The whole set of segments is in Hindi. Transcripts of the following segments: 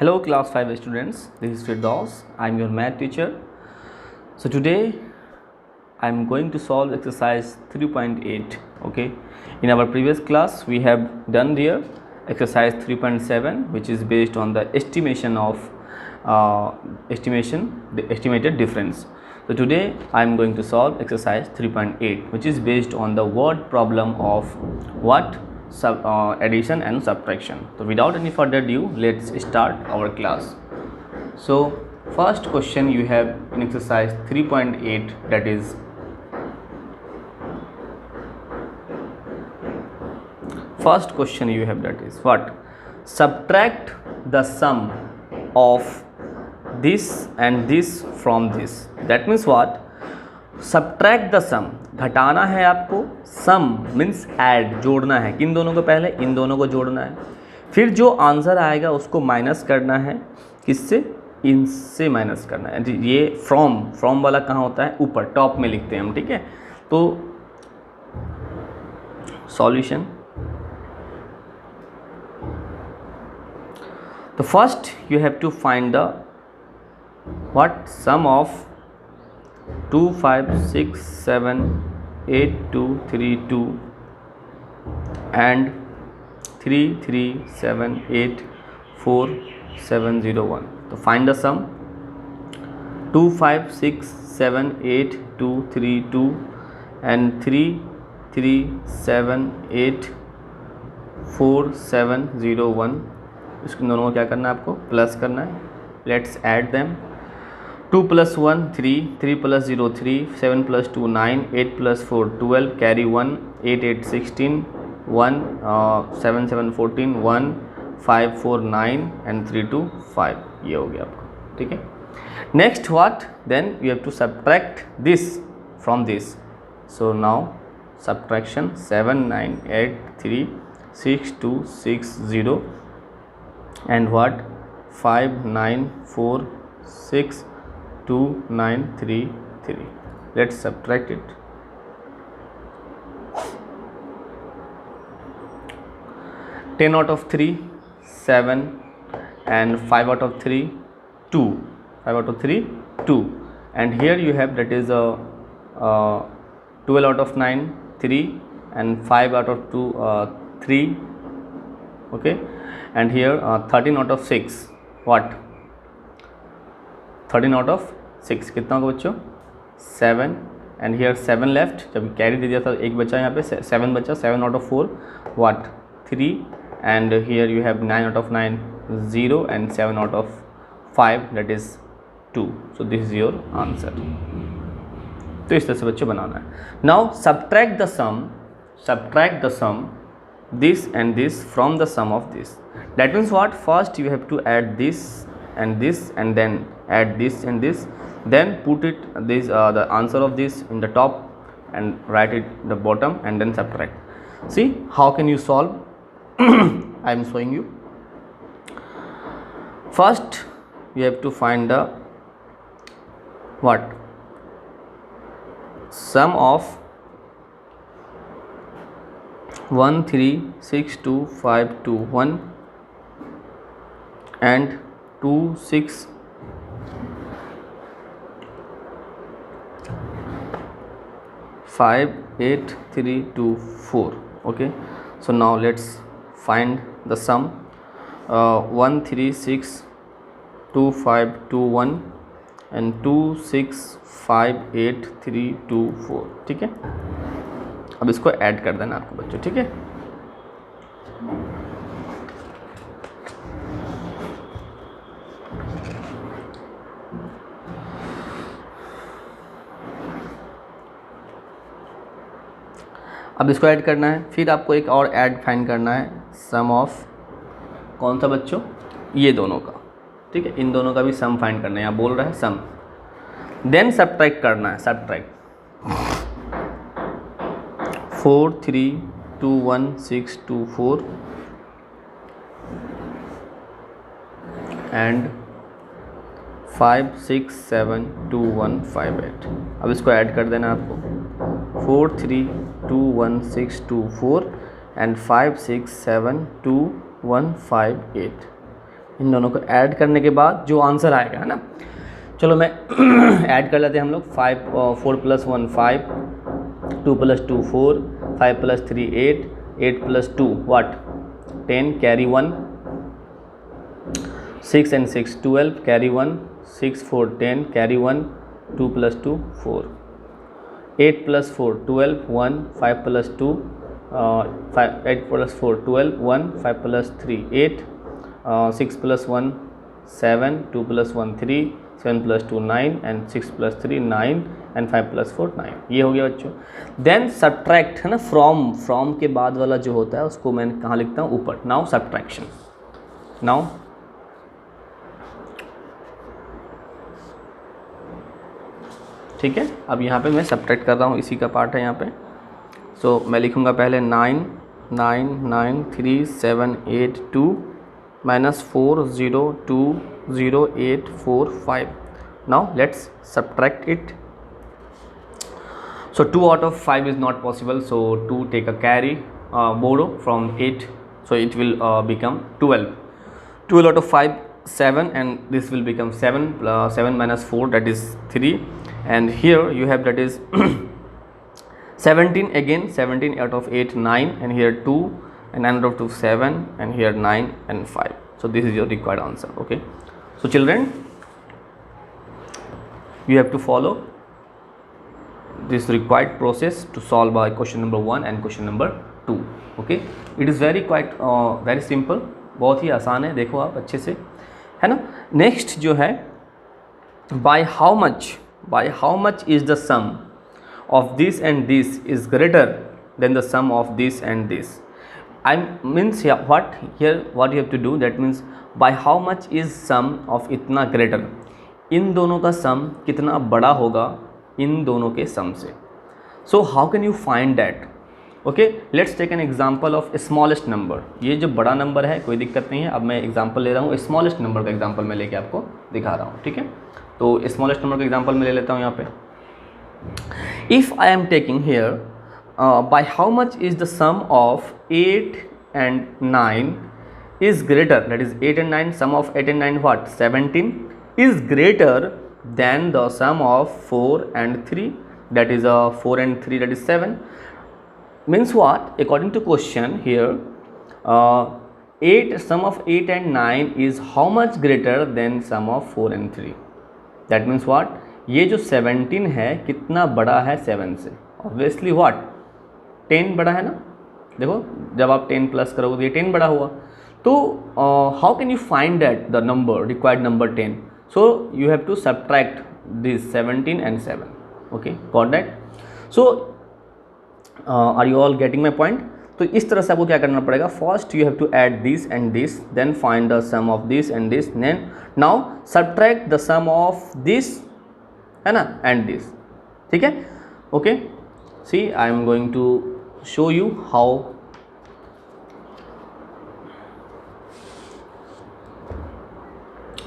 Hello class 5 students, this is Firdaus. I am your math teacher. So today I am going to solve exercise 3.8. Okay, in our previous class we have done there exercise 3.7, which is based on the estimation of the estimated difference. So today I am going to solve exercise 3.8, which is based on the word problem of what? Addition and subtraction. So without any further ado, let's start our class. So first question you have in exercise 3.8, that is first question you have, that is what? Subtract the sum of this and this from this. That means what? Subtract the sum, घटाना है आपको, सम मीन्स ऐड, जोड़ना है, किन दोनों को? पहले इन दोनों को जोड़ना है, फिर जो आंसर आएगा उसको माइनस करना है, किससे? इनसे माइनस करना है। ये फ्रॉम वाला कहाँ होता है? ऊपर टॉप में लिखते हैं हम, ठीक है। तो सॉल्यूशन, तो first you have to find the what? Sum of 2 5 6 7 8 2 3 2 and 3 3 7 8 4 7 0 1. तो find the sum 2 5 6 7 8 2 3 2 and 3 3 7 8 4 7 0 1. इसको दोनों को क्या करना है? आपको प्लस करना है। Let's add them. 2 + 1 3, 3 + 0 3, 7 + 2 9, 8 + 4 12, carry 1, 8 8 16, 1 7 7 14, 1 5 4 9 and 3 2 5. ये हो गया आपको, ठीक है। Next what? Then you have to subtract this from this. So now subtraction 7 9 8 3 6 2 6 0 and what? 5 9 4 6 2 9 3 3. Let's subtract it. 10 out of 3 7 and 5 out of 3 2, 5 out of 3 2, and here you have, that is 12 out of 9 3 and 5 out of 2 3, okay, and here 13 out of 6 what? 13 out of 6 कितना होगा बच्चों? 7 and here 7 left, जब कैरी दे दिया था एक बचा, यहाँ पे 7 बचा। 7 out of 4 what? 3 and here you have 9 out of 9 0 and 7 out of 5, that is 2. so this is your answer. तो इस तरह से बच्चों बनाना है। now subtract the sum this and this from the sum of this. that means what? first you have to add this and then add this and this, then put it this the answer of this in the top and write it the bottom and then subtract. See how can you solve? I am showing you. First you have to find the what? Sum of 1 3 6 2 5 2 1 and 2 6 5 8 3 2 4. okay, so now let's find the sum. 1 3 6 2 5 2 1 and 2 6 5 8 3 2 4. ठीक है, अब इसको ऐड कर देना आपको बच्चों, ठीक है। अब इसको ऐड करना है, फिर आपको एक और ऐड फाइंड करना है, सम ऑफ कौन सा बच्चों? ये दोनों का, ठीक है। इन दोनों का भी सम फाइंड करना है, यहाँ बोल रहा है सम। देन सब्ट्रैक्ट करना है, सब्ट्रैक्ट 4 3 2 1 6 2 4 एंड 5 6 7 2 1 5 8. अब इसको ऐड कर देना आपको, 4 3 2 1 6 2 4 and 5 6 7 2 1 5 8. इन दोनों को ऐड करने के बाद जो आंसर आएगा, है ना, चलो मैं ऐड कर लेते हैं हम लोग। 4 + 1 5, 2 + 2 4, 5 + 3 8, 8 + 2 what 10, carry 1, 6 and 6 12, carry 1, 6 4 10, carry 1, 2 + 2 4, 8 + 4 12, 1, 5 + 2 8 + 4 12, 1, 5 + 3 8, 6 + 1 7, 2 + 1 3, 7 + 2 9 and 6 + 3 9 and 5 + 4 9। ये हो गया बच्चों। देन सब्ट्रैक्ट, है ना, फ्रॉम के बाद वाला जो होता है उसको मैं कहाँ लिखता हूँ, ऊपर। नाउ सब्ट्रैक्शन, नाउ ठीक है। अब यहाँ पे मैं सब्ट्रैक्ट कर रहा हूँ, इसी का पार्ट है यहाँ पे। सो मैं लिखूँगा पहले 9 9 9 3 7 8 2 -4 0 2 0 8 4 5। Now let's subtract it. So 2 out of 5 is not possible, so 2 take a carry, borrow from 8, so it will become 12. 12 out of 5 7, and this will become 7. 7 minus 4, that is 3, and here you have, that is 17 again. 17 out of 8 9, and here 2, and 9 out of 2 7, and here 9 and 5. So this is your required answer. Okay, so children, you have to follow this required process to solve question number 1 and question number 2. Okay, it is very simple, बहुत ही आसान है, देखो आप अच्छे से, है ना। नेक्स्ट जो है, by how much is the sum of this and this is greater than the sum of this and this. I means here what you have to do, that means by how much is sum of इतना greater, इन दोनों का सम कितना बड़ा होगा इन दोनों के सम से। So how can you find that? Okay, let's take an example of smallest number. ये जो बड़ा नंबर है कोई दिक्कत नहीं है, अब मैं एग्जांपल ले रहा हूँ, स्मॉलेस्ट नंबर का एग्जांपल मैं लेके आपको दिखा रहा हूँ, ठीक है। तो स्मॉलेस्ट नंबर का एग्जांपल मैं ले लेता हूँ यहाँ पे। If I am taking here by how much is the sum of 8 and 9 is greater, that is 8 and 9, sum of 8 and 9 what 17 is greater than the sum of 4 and 3, that is 4 and 3, that is 7. Means what? According to question here, 8 sum of 8 and 9 is how much greater than sum of 4 and 3. That means what? ये जो 17 है कितना बड़ा है 7 से? Obviously what? 10 बड़ा है ना। देखो जब आप 10 प्लस करोगे तो ये 10 बड़ा हुआ। तो how can you find that the number, required number 10? So you have to subtract this 17 and 7. Okay, got that? So are you all getting my point? तो इस तरह से आपको क्या करना पड़ेगा, first you have to add this and this, then find the sum of this and this, then now subtract the sum of this, है ना, एंड दिस, ठीक है। Okay, see I am going to show you how.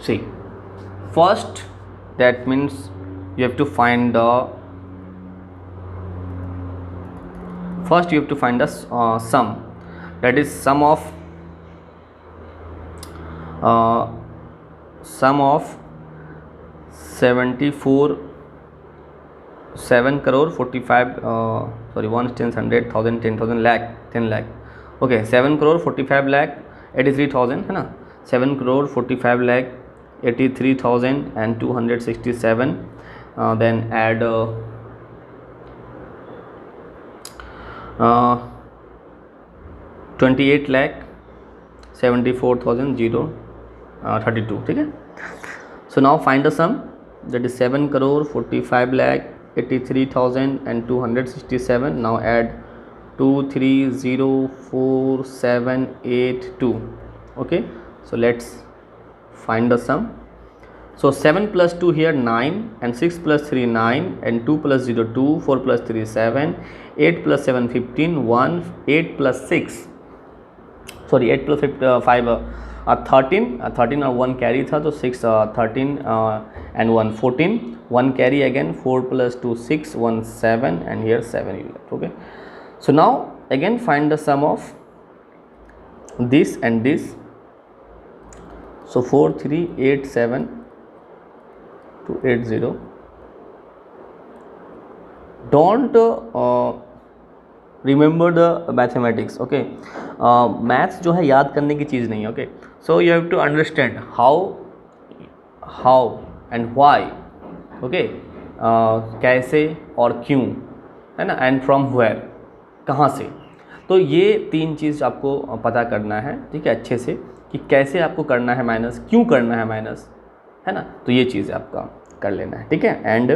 See, first that means you have to find the sum, that is sum of 74 7 crore 45 sorry 1 10 100 1000 10,000 lakh 10 lakh. Okay, 7 crore 45 lakh 83,000 है ना, 7 crore 45 lakh 83,267. Then add 28 lakh 74,032, ठीक है। So now find the sum, that is 7 crore 45 lakh 83,267. Now add 2304,782. Okay, so let's find the sum. So 7 plus 2 here 9, and 6 plus 3 9, and 2 plus 0 2, 4 plus 3 7, 8 plus 7 15, 1, 8 plus 6 sorry 8 plus 5 13 और 1 कैरी था, तो 6 13 and 1 14, 1 carry again, 4 plus 2 6, 1 7, and here 7 you left. Okay, so now again find the sum of this and this. So 4387280. Don't remember the mathematics. Okay, maths जो है याद करने की चीज़ नहीं है. Okay, so you have to understand how and why. Okay, कैसे और क्यों, है ना, एंड फ्रॉम वेयर, कहाँ से. तो ये 3 चीज़ आपको पता करना है, ठीक है, अच्छे से, कि कैसे आपको करना है माइनस, क्यों करना है माइनस, है ना. तो ये चीज़ आपका कर लेना है, ठीक है. एंड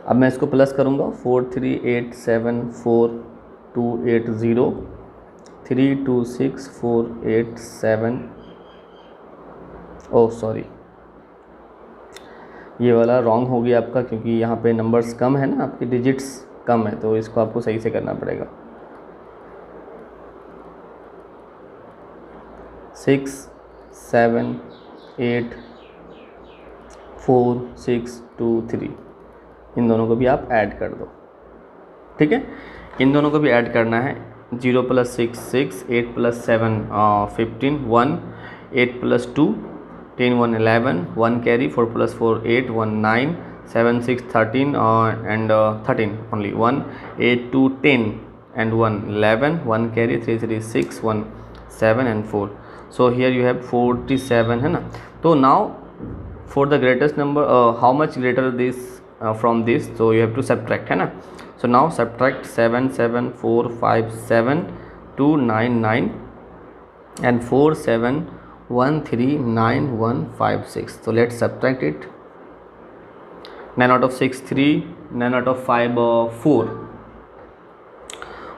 अब मैं इसको प्लस करूँगा. 438748280 326487. ओह सॉरी, ये वाला रॉन्ग हो गया आपका, क्योंकि यहाँ पे नंबर्स कम है ना, आपके डिजिट्स कम है, तो इसको आपको सही से करना पड़ेगा. 6 7 8 4 6 2 3. इन दोनों को भी आप ऐड कर दो, ठीक है. इन दोनों को भी ऐड करना है. 0 + 6 6, 8 + 7 15, 1, 8 + 2 10, 1 11, 1 carry, 4 + 4 8, 1 9, 7 6 13 and 13 only, 1 8 2 10 and 1 11, 1 carry, 3 3 6, 1 7 and 4. So here you have 47, है ना. तो now for the greatest number, how much greater this from this, so you have to subtract, है ना. So now subtract 7 7 4 5 7 2 9 9 and 4 7 1 3 9 1 5 6. So let's subtract it. 9 out of 6 3, 9 out of 5 4,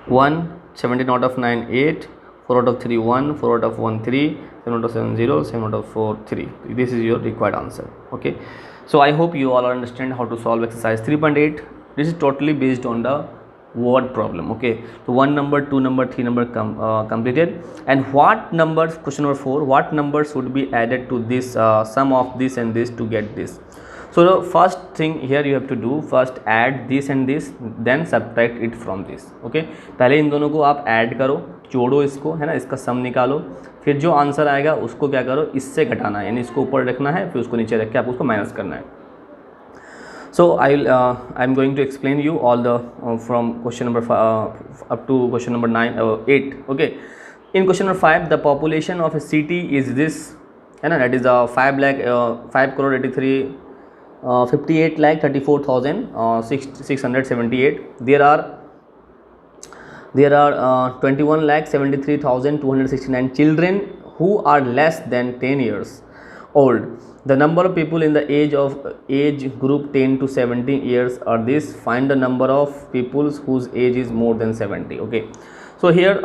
1, 17 out of 9 8, 4 out of 3 1, 4 out of 1 3, 7 out of 7 0, 7 out of 4 3. This is your required answer. Okay, so I hope you all understand how to solve exercise 3.8. This is totally based on the word problem. Okay, so 1 number, 2 number, 3 number completed. And what numbers, question number 4, what numbers would be added to this sum of this and this to get this. So the first thing here you have to do, first add this and this, then subtract it from this. Okay, पहले इन दोनों को आप ऐड करो, जोड़ो इसको, है ना, इसका सम निकालो, फिर जो आंसर आएगा उसको क्या करो, इससे घटाना है, यानी इसको ऊपर रखना है, फिर उसको नीचे रख के आपको उसको माइनस करना है. So I am going to explain you all the from question number 5 up to question number 9 8. Okay, in question number 5, the population of a city is this, है ना, that is 5,58,34,678. There are 21,73,269 children who are less than 10 years old. The number of people in the age group 10 to 17 years are this. Find the number of people whose age is more than 70. Okay, so here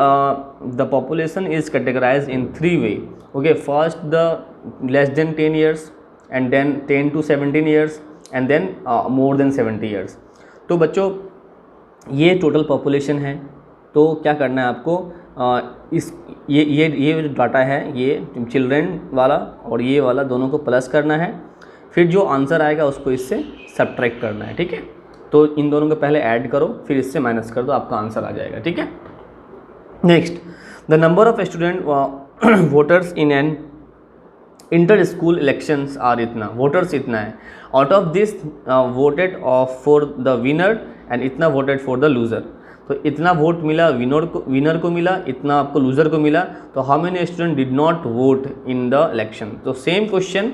the population is categorized in 3 ways. Okay, first the less than 10 years, and then 10 to 17 years, and then more than 70 years. तो बच्चों ये टोटल पॉपुलेशन है. तो क्या करना है आपको, इस ये जो डाटा है, ये चिल्ड्रेन वाला और ये वाला दोनों को प्लस करना है, फिर जो आंसर आएगा उसको इससे सब्ट्रैक्ट करना है. ठीक है, तो इन दोनों को पहले ऐड करो, फिर इससे माइनस कर दो, आपका आंसर आ जाएगा. ठीक है, next, the number of student voters in an inter school elections are इतना, वोटर्स इतना है. Out of this voted for the winner and इतना वोटेड फॉर द लूज़र. तो इतना वोट मिला विनर को मिला, इतना आपको लूज़र को मिला. तो how many student did not vote in the election. तो same question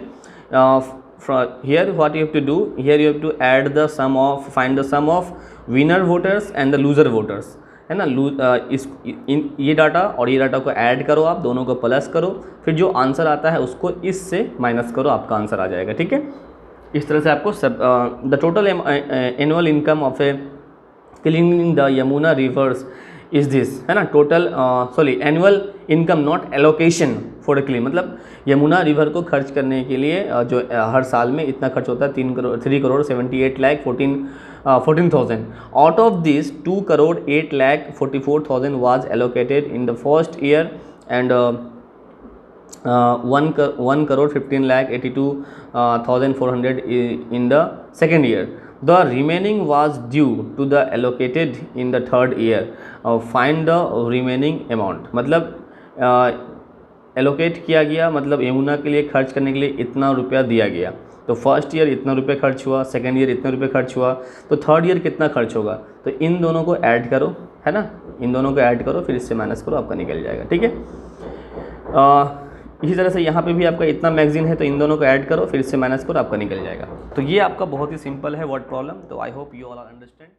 here, what you have to do, here you have to add the sum of, find the sum of winner voters and the loser voters, है ना. ये डाटा और ये डाटा को ऐड करो, आप दोनों को प्लस करो, फिर जो आंसर आता है उसको इससे माइनस करो, आपका आंसर आ जाएगा. ठीक है, इस तरह से आपको the total annual income of A cleaning the Yamuna reverse is this, है ना. Total annual income, not allocation for clean, मतलब यमुना रिवर को खर्च करने के लिए जो हर साल में इतना खर्च होता है, 3,78,14,000. Out of this 2,08,44,000 was allocated in the first year and 1,15,82,400 in the second year. The remaining was due to the allocated in the third year, find the remaining amount. मतलब एलोकेट किया गया, मतलब यमुना के लिए खर्च करने के लिए इतना रुपया दिया गया, तो फर्स्ट ईयर इतना रुपये खर्च हुआ, सेकेंड ईयर इतना रुपये खर्च हुआ, तो थर्ड ईयर कितना खर्च होगा, तो इन दोनों को ऐड करो, है ना, इन दोनों को ऐड करो, फिर इससे माइनस करो, आपका निकल जाएगा। ठीक है, इसी तरह से यहाँ पे भी आपका इतना मैगजीन है, तो इन दोनों को ऐड करो, फिर इससे माइनस करो, आपका निकल जाएगा। तो ये आपका बहुत ही सिंपल है वर्ड प्रॉब्लम। तो I hope you all are understand.